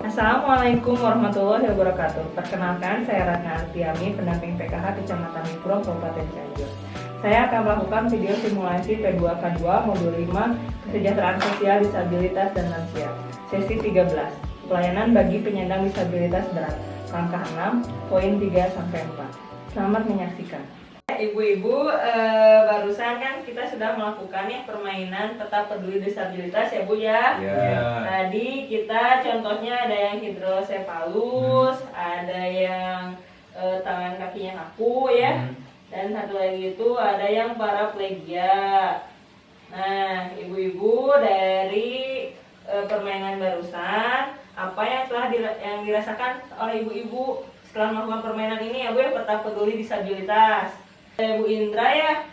Assalamualaikum warahmatullahi wabarakatuh. Perkenalkan, saya Ratna Artiami, pendamping PKH Kecamatan Mipro, Kabupaten Cianjur. Saya akan melakukan video simulasi P2K2 Modul 5 Kesejahteraan Sosial Disabilitas dan Lansia, sesi 13, pelayanan bagi penyandang disabilitas berat, langkah 6, poin 3-4. Selamat menyaksikan. Ibu-ibu, barusan kan kita sudah melakukan ya permainan peta peduli disabilitas ya Bu ya. Tadi kita contohnya ada yang hidrosefalus, ada yang tangan kakinya kaku ya, dan satu lagi itu ada yang paraplegia. Nah, ibu-ibu dari permainan barusan, apa yang telah yang dirasakan oleh ibu-ibu setelah melakukan permainan ini ya Bu ya, peta peduli disabilitas. Bu Indra ya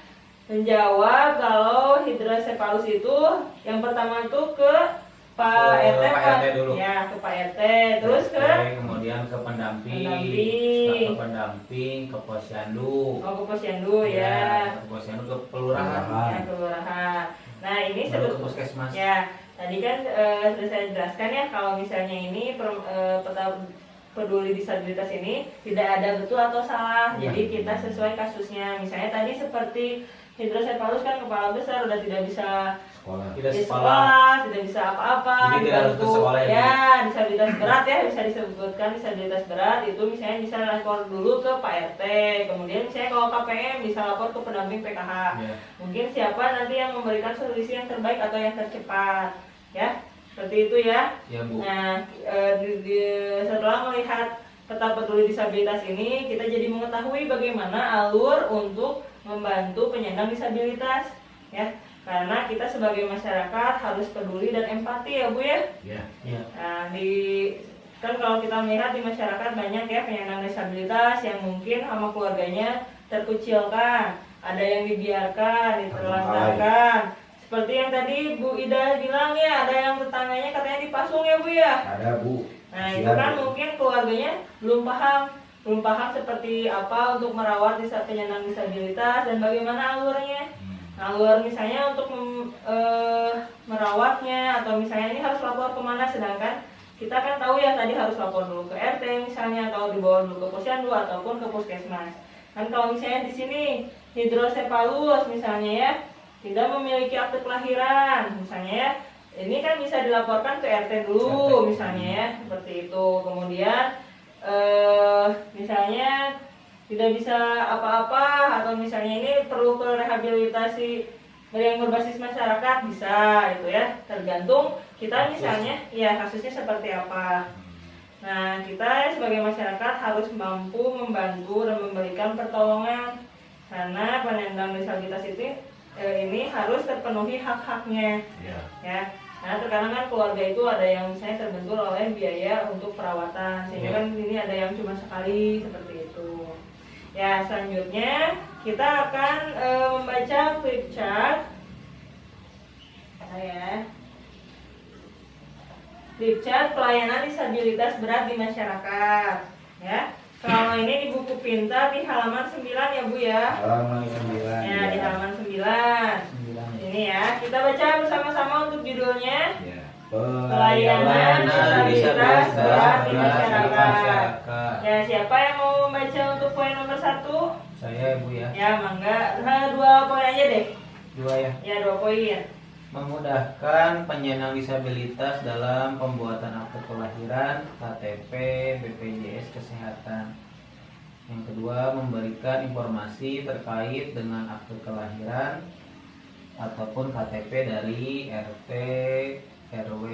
menjawab kalau hidrosefalus itu yang pertama itu ke Pak RT, dulu. Ya, ke Pak RT, terus ke kemudian ke pendamping. Setelah ke pendamping ke posyandu. ke posyandu ya. Ke posyandu ke kelurahan. Ya, kelurahan. Nah, ini ke puskesmas. Ya, tadi kan sudah saya jelaskan ya kalau misalnya ini peta peduli disabilitas ini tidak ada betul atau salah, jadi kita sesuai kasusnya. Misalnya tadi seperti hidrosefalus kan kepala besar, udah tidak bisa sekolah, tidak bisa apa-apa, dibantu ya, disabilitas berat ya, bisa disebutkan disabilitas berat itu misalnya bisa lapor dulu ke Pak RT, kemudian misalnya kalau KPM bisa lapor ke pendamping PKH. Mungkin siapa nanti yang memberikan solusi yang terbaik atau yang tercepat ya. Seperti itu ya. Bu. Nah, setelah melihat peta peduli disabilitas ini, kita jadi mengetahui bagaimana alur untuk membantu penyandang disabilitas, ya. Karena kita sebagai masyarakat harus peduli dan empati ya Bu ya. Nah, kan kalau kita melihat di masyarakat banyak ya penyandang disabilitas yang mungkin sama keluarganya terkucilkan, ada yang dibiarkan, diterlantarkan. Seperti yang tadi Bu Ida bilang ya, ada yang tetangganya katanya dipasung ya Bu ya? Ada Bu. Nah itu kan mungkin keluarganya belum paham seperti apa untuk merawat penyandang disabilitas dan bagaimana alurnya. Alur misalnya untuk merawatnya atau misalnya ini harus lapor kemana, sedangkan kita kan tahu ya tadi harus lapor dulu ke RT misalnya atau dibawa dulu ke posyandu ataupun ke puskesmas. Kan kalau misalnya di sini hidrosefalus misalnya ya, tidak memiliki akte kelahiran misalnya ya, ini kan bisa dilaporkan ke RT dulu misalnya ya, seperti itu. Kemudian misalnya tidak bisa apa-apa atau misalnya ini perlu ke rehabilitasi yang berbasis masyarakat bisa itu ya, tergantung kita misalnya ya kasusnya seperti apa. Nah kita sebagai masyarakat harus mampu membantu dan memberikan pertolongan karena penyandang disabilitas ini harus terpenuhi hak-haknya ya. Nah terkadang kan keluarga itu ada yang misalnya terbentur oleh biaya untuk perawatan, sehingga kan ini ada yang cuma sekali seperti itu ya. Selanjutnya kita akan membaca flip chart flip chart pelayanan disabilitas berat di masyarakat ya. Kalau ini di buku pintar di halaman 9 ya Bu ya. Halaman 9. Ya, di halaman 9. Ini ya, kita baca bersama-sama untuk judulnya. Pelayanan disabilitas berat di masyarakat. Ya, siapa yang mau membaca untuk poin nomor 1? Saya Bu ya. Ya, mangga. Nah, 2 poin aja deh. 2 ya. Ya, 2 poin. Memudahkan penyandang disabilitas dalam pembuatan akte kelahiran, KTP, BPJS Kesehatan. Yang kedua, memberikan informasi terkait dengan akte kelahiran ataupun KTP dari RT, RW,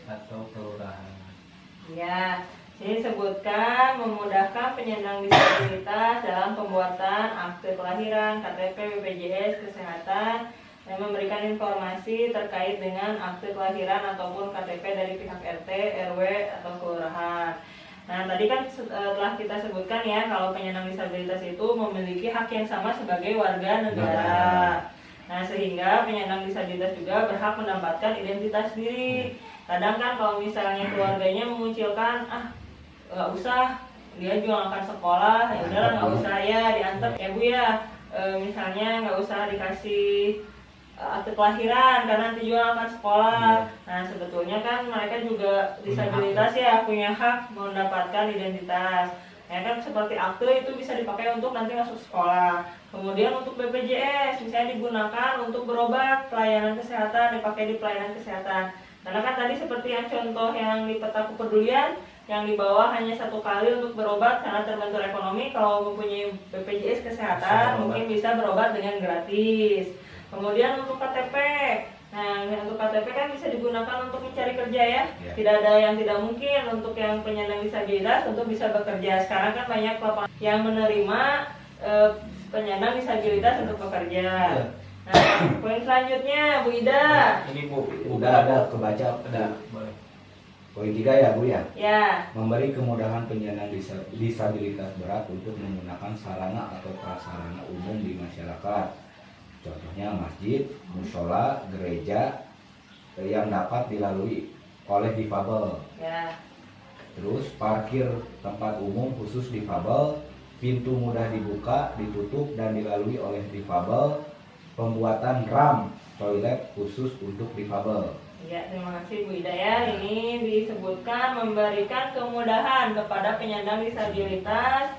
atau kelurahan. Ya, sini sebutkan memudahkan penyandang disabilitas dalam pembuatan akte kelahiran, KTP, BPJS Kesehatan, dan memberikan informasi terkait dengan akte kelahiran ataupun KTP dari pihak RT, RW, atau kelurahan. Nah, tadi kan telah kita sebutkan ya kalau penyandang disabilitas itu memiliki hak yang sama sebagai warga negara. Nah, sehingga penyandang disabilitas juga berhak mendapatkan identitas diri. Kadang kan kalau misalnya keluarganya mengucilkan, nggak usah, dia juga akan sekolah, ya udahlah nggak usah ya diantar ya Bu ya. Misalnya nggak usah dikasih akte kelahiran karena nanti juga akan sekolah. Nah sebetulnya kan mereka juga disabilitas ya punya hak mendapatkan identitas. Ya kan seperti akte itu bisa dipakai untuk nanti masuk sekolah. Kemudian untuk BPJS misalnya digunakan untuk berobat, pelayanan kesehatan dipakai di pelayanan kesehatan. Karena kan tadi seperti yang contoh yang di peta kepedulian yang di bawah hanya 1 kali untuk berobat karena terbentur ekonomi. Kalau mempunyai BPJS kesehatan mungkin bisa berobat dengan gratis. Kemudian untuk KTP, nah untuk KTP kan bisa digunakan untuk mencari kerja ya. Tidak ada yang tidak mungkin untuk yang penyandang disabilitas untuk bisa bekerja. Sekarang kan banyak lapangan yang menerima penyandang disabilitas untuk bekerja. Nah, poin selanjutnya Bu Ida. Ini Bu, Udah ada kebaca. Ada, boleh. Poin 3 ya Bu ya. Ya. Memberi kemudahan penyandang disabilitas berat untuk menggunakan sarana atau prasarana umum di masyarakat. Contohnya masjid, musola, gereja yang dapat dilalui oleh difabel. Ya. Terus parkir tempat umum khusus difabel, pintu mudah dibuka, ditutup dan dilalui oleh difabel, pembuatan ram toilet khusus untuk difabel. Ya, terima kasih Bu Ida ya. Ini disebutkan memberikan kemudahan kepada penyandang disabilitas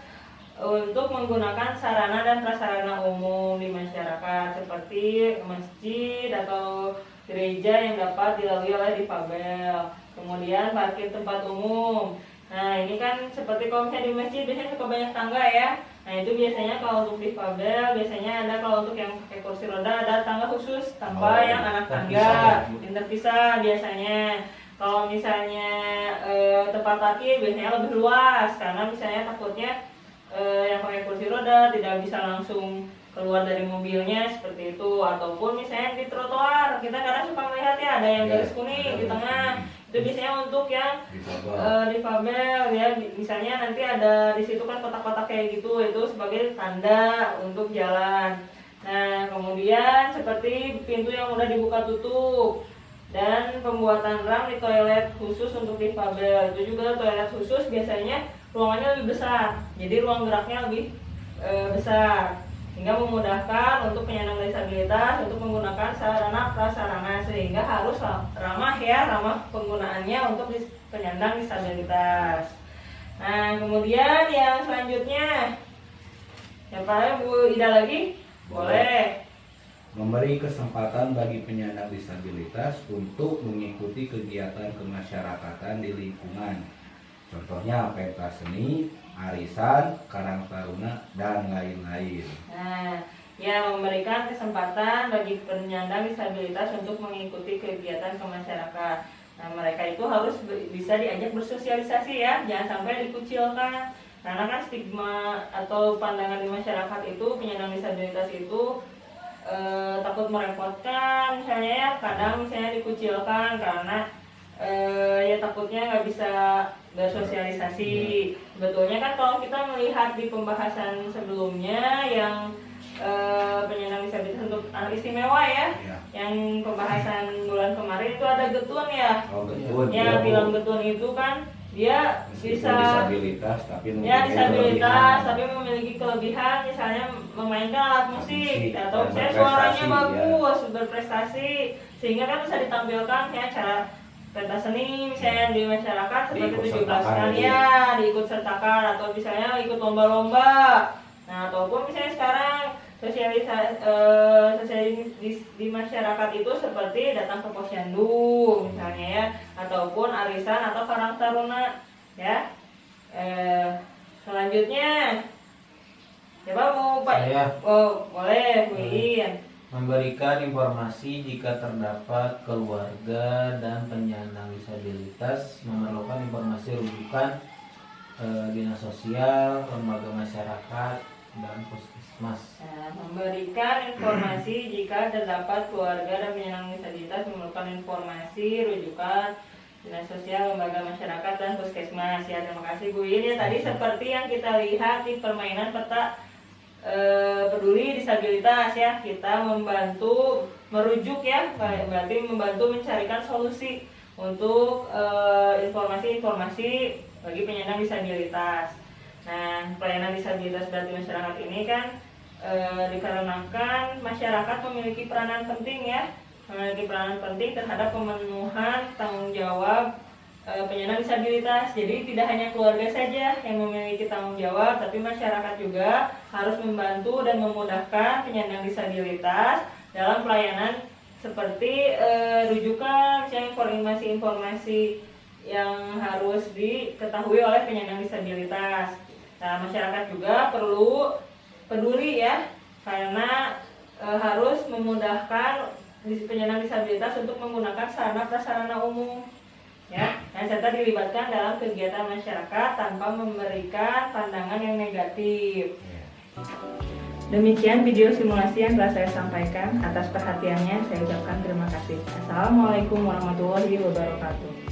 untuk menggunakan sarana dan prasarana umum di masyarakat seperti masjid atau gereja yang dapat dilalui oleh difabel. Kemudian parkir tempat umum. Nah ini kan seperti kalau misalnya di masjid biasanya suka banyak tangga ya. Nah itu biasanya kalau untuk difabel biasanya ada, kalau untuk yang pakai kursi roda ada tangga khusus tanpa yang anak tangga yang terpisah biasanya. Kalau misalnya tempat parkir biasanya lebih luas karena misalnya takutnya yang pakai kursi roda tidak bisa langsung keluar dari mobilnya seperti itu. Ataupun misalnya di trotoar kita kadang suka melihat ya ada yang garis kuning di tengah, itu biasanya untuk yang difabel ya. Misalnya nanti ada di situ kan kotak-kotak kayak gitu, itu sebagai tanda untuk jalan. Nah kemudian seperti pintu yang mudah dibuka tutup dan pembuatan ram di toilet khusus untuk difabel. Itu juga toilet khusus biasanya ruangannya lebih besar, jadi ruang geraknya lebih besar, sehingga memudahkan untuk penyandang disabilitas untuk menggunakan sarana prasarana, sehingga harus ramah ya, ramah penggunaannya untuk penyandang disabilitas. Nah kemudian yang selanjutnya yang paling Bu Ida lagi boleh. Memberi kesempatan bagi penyandang disabilitas untuk mengikuti kegiatan kemasyarakatan di lingkungan. Contohnya pentas seni, arisan, karang taruna, dan lain-lain. Nah, ya memberikan kesempatan bagi penyandang disabilitas untuk mengikuti kegiatan kemasyarakat. Nah, mereka itu harus bisa diajak bersosialisasi ya, jangan sampai dikucilkan. Karena kan stigma atau pandangan di masyarakat itu penyandang disabilitas itu takut merepotkan, misalnya ya, kadang misalnya dikucilkan karena ya takutnya nggak bisa bersosialisasi. Sebetulnya kan kalau kita melihat di pembahasan sebelumnya yang penyandang disabilitas untuk anak istimewa ya, yang pembahasan bulan kemarin itu ada Getun ya. Getun. Ya film Getun itu kan dia bisa disabilitas tapi memiliki kelebihan, misalnya memainkan alat musik atau misalnya suaranya bagus, berprestasi, sehingga kan bisa ditampilkan ya cara pentas seni misalnya di masyarakat seperti 17-an ya, diikut sertakan atau misalnya ikut lomba-lomba. Nah ataupun misalnya sekarang sosialisasi di masyarakat itu seperti datang ke posyandu misalnya ya, ataupun arisan atau karang taruna ya. Selanjutnya coba mau Pak Saya. Boleh Bu Iin. Memberikan informasi jika terdapat keluarga dan penyandang disabilitas memerlukan informasi rujukan dinas sosial, lembaga masyarakat, dan puskesmas. Nah, memberikan informasi jika terdapat keluarga dan penyandang disabilitas memerlukan informasi rujukan dinas sosial, lembaga masyarakat, dan puskesmas. Ya, terima kasih Bu Iin. Ya, tadi seperti yang kita lihat di permainan peta peduli disabilitas ya, kita membantu merujuk ya, berarti membantu mencarikan solusi untuk informasi-informasi bagi penyandang disabilitas. Nah, pelayanan disabilitas berarti masyarakat ini kan dikarenakan masyarakat memiliki peranan penting terhadap pemenuhan tanggung jawab penyandang disabilitas. Jadi tidak hanya keluarga saja yang memiliki tanggung jawab, tapi masyarakat juga harus membantu dan memudahkan penyandang disabilitas dalam pelayanan seperti rujukan, misalnya informasi-informasi yang harus diketahui oleh penyandang disabilitas. Nah, masyarakat juga perlu peduli ya, karena harus memudahkan penyandang disabilitas untuk menggunakan sarana prasarana umum ya, dan serta dilibatkan dalam kegiatan masyarakat tanpa memberikan pandangan yang negatif. Demikian video simulasi yang telah saya sampaikan. Atas perhatiannya saya ucapkan terima kasih. Assalamualaikum warahmatullahi wabarakatuh.